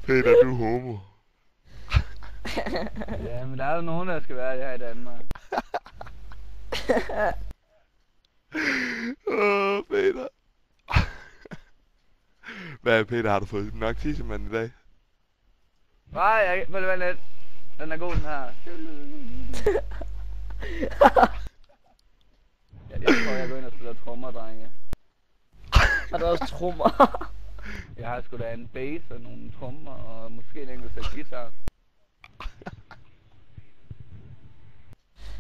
Peter, du er homo. Ja, men der er jo nogen, der skal være det her i Danmark. Peter. Hvad, Peter, har du fået nok tissemand i dag? Nej, prøv lige lidt. Den er god, den her. Jeg tror, jeg går ind og spiller trommer, drenge. Har du også trommer? Jeg har sgu da en bass og nogle trommer, og måske en enkelt sæt guitar.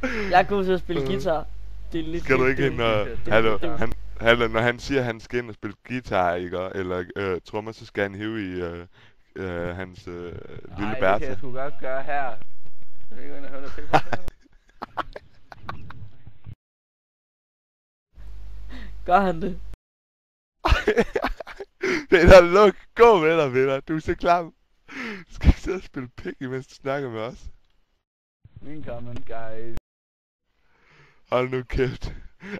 Jeg er god til at spille guitar. Det er lidt Skal du ikke ind og... Når han siger, at han skal ind og spille guitar, ikke? Eller trommer, så skal han hive i hans lille Bertha. Nej, det kan jeg sgu godt gøre her. Jeg vil gå ind og høre dig til. Gør han det? Peter, luk! Gå med dig, Peter. Du er så klam. Du skal ikke sidde og spille pik, imens du snakker med os. Min comment, guys. Hold nu kæft.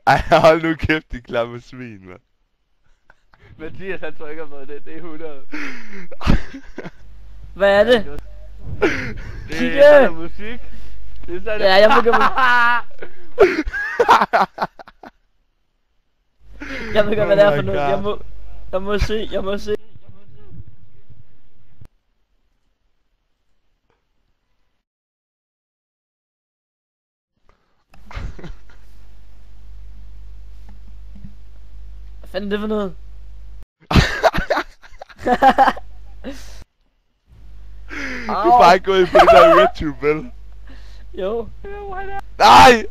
Ej, hold nu kæft, de klamme svin, mand. Mathias, han trykker på det. Det er 100. Hvad er det? Det er sådan musik. Det er sådan Ja, jeg ved godt, jeg ved godt, hvad det er for noget. Jeg må se. Hvad fanden er det for noget? Du er bare ikke gået ind på det der YouTube, vel? Jo. Nej!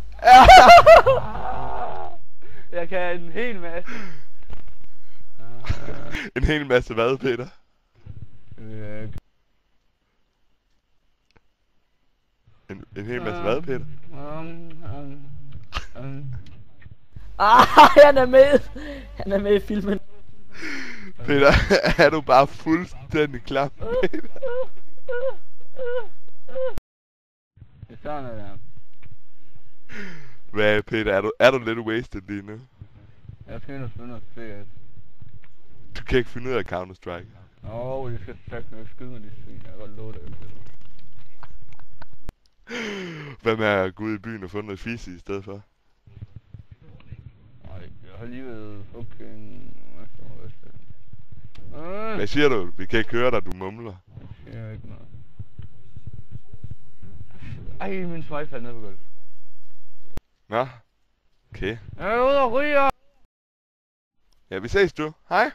Jeg kan en hel masse. En hel masse hvad, Peter? En hel masse hvad, Peter? Han er med! Han er med i filmen. Peter, er du bare fuldstændig klam, Peter? Det er sådan der. Hvad, Peter, er du lidt wasted lige nu? Jeg skal ind og spille noget fedt. Du kan ikke finde ud af Counter-Strike. Det skal sagt nok skyde mig, de svin. Jeg kan godt love det. Hvad med at gå ud i byen og få noget fisse i stedet for? Nej, jeg har lige været fucking... Hvad siger du? Vi kan ikke høre dig, du mumler. Jeg siger ikke noget. Ej, min smøg faldt ned på gulvet. Nå, okay. Jeg er ude og ryger! Ja, vi ses du. Hej.